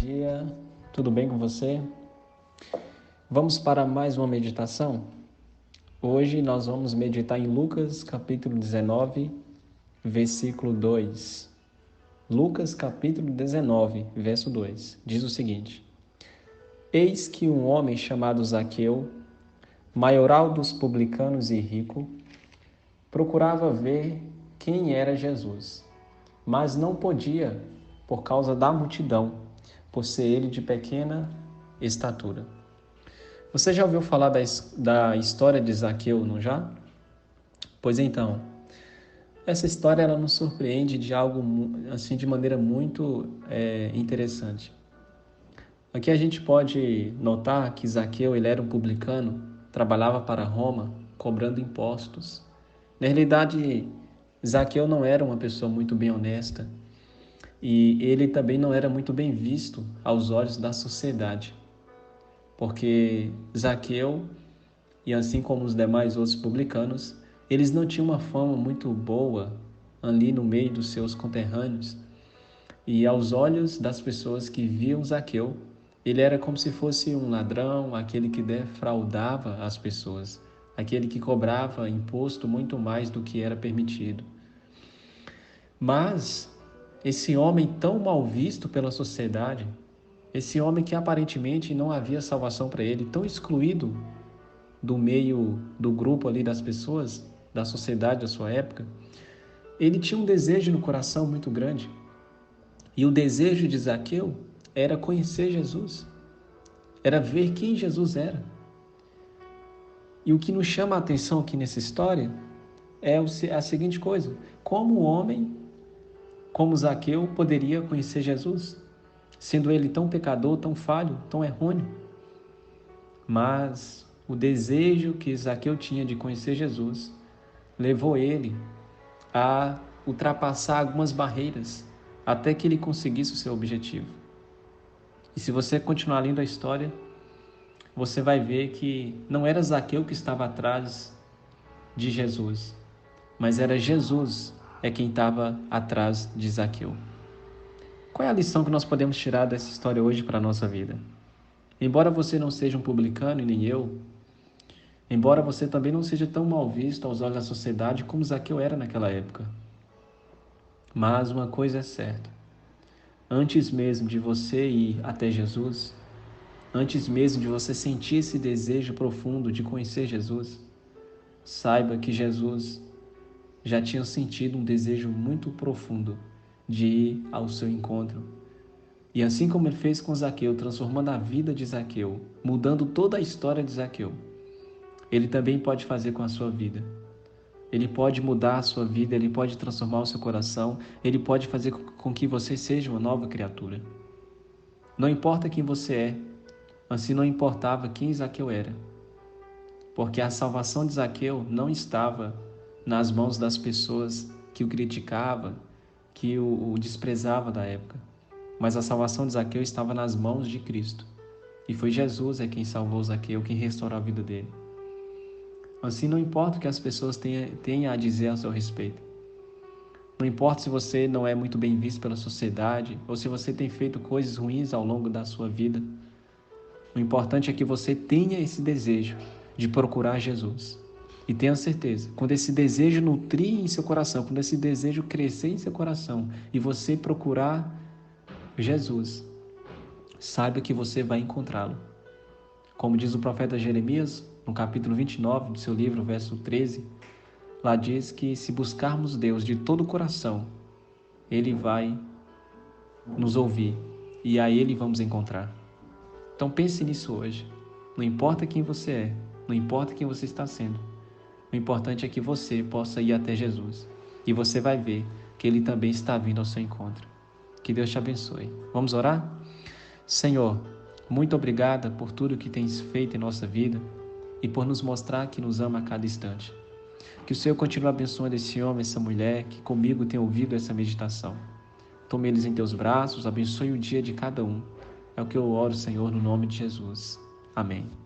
dia, tudo bem com você? Vamos para mais uma meditação? Hoje nós vamos meditar em Lucas capítulo 19, versículo 2. Lucas capítulo 19, verso 2, diz o seguinte: Eis que um homem chamado Zaqueu, maioral dos publicanos e rico, procurava ver quem era Jesus, mas não podia por causa da multidão, por ser ele de pequena estatura. Você já ouviu falar da história de Zaqueu, não já? Pois então, essa história ela nos surpreende de algo assim de maneira muito interessante. Aqui a gente pode notar que Zaqueu ele era um publicano, trabalhava para Roma, cobrando impostos. Na realidade, Zaqueu não era uma pessoa muito bem honesta e ele também não era muito bem visto aos olhos da sociedade. Porque Zaqueu, e assim como os demais outros publicanos, eles não tinham uma fama muito boa ali no meio dos seus conterrâneos. E aos olhos das pessoas que viam Zaqueu, ele era como se fosse um ladrão, aquele que defraudava as pessoas, aquele que cobrava imposto muito mais do que era permitido. Mas esse homem tão mal visto pela sociedade, esse homem que aparentemente não havia salvação para ele, tão excluído do meio do grupo ali das pessoas, da sociedade da sua época, ele tinha um desejo no coração muito grande. E o desejo de Zaqueu era conhecer Jesus, era ver quem Jesus era. E o que nos chama a atenção aqui nessa história é a seguinte coisa: como um homem como Zaqueu poderia conhecer Jesus, sendo ele tão pecador, tão falho, tão errôneo? Mas o desejo que Zaqueu tinha de conhecer Jesus levou ele a ultrapassar algumas barreiras até que ele conseguisse o seu objetivo. E se você continuar lendo a história, você vai ver que não era Zaqueu que estava atrás de Jesus, mas era Jesus quem estava atrás de Zaqueu. Qual é a lição que nós podemos tirar dessa história hoje para a nossa vida? Embora você não seja um publicano e nem eu, embora você também não seja tão mal visto aos olhos da sociedade como Zaqueu era naquela época, mas uma coisa é certa: antes mesmo de você ir até Jesus, antes mesmo de você sentir esse desejo profundo de conhecer Jesus, saiba que Jesus já tinha sentido um desejo muito profundo de ir ao seu encontro. E assim como ele fez com Zaqueu, transformando a vida de Zaqueu, mudando toda a história de Zaqueu, ele também pode fazer com a sua vida. Ele pode mudar a sua vida, ele pode transformar o seu coração, ele pode fazer com que você seja uma nova criatura. Não importa quem você é, assim não importava quem Zaqueu era, porque a salvação de Zaqueu não estava nas mãos das pessoas que o criticavam, que o desprezavam da época, mas a salvação de Zaqueu estava nas mãos de Cristo. E foi Jesus quem salvou Zaqueu, quem restaurou a vida dele. Assim, não importa o que as pessoas tenham a dizer a seu respeito. Não importa se você não é muito bem visto pela sociedade ou se você tem feito coisas ruins ao longo da sua vida. O importante é que você tenha esse desejo de procurar Jesus. E tenha certeza, quando esse desejo nutrir em seu coração, quando esse desejo crescer em seu coração e você procurar Jesus, saiba que você vai encontrá-lo. Como diz o profeta Jeremias, no capítulo 29 do seu livro, verso 13, lá diz que se buscarmos Deus de todo o coração, Ele vai nos ouvir e a Ele vamos encontrar. Então pense nisso hoje. Não importa quem você é, não importa quem você está sendo, o importante é que você possa ir até Jesus e você vai ver que Ele também está vindo ao seu encontro. Que Deus te abençoe. Vamos orar? Senhor, muito obrigada por tudo que tens feito em nossa vida e por nos mostrar que nos ama a cada instante. Que o Senhor continue abençoando esse homem, essa mulher que comigo tem ouvido essa meditação. Tome eles em teus braços, abençoe o dia de cada um. É o que eu oro, Senhor, no nome de Jesus. Amém.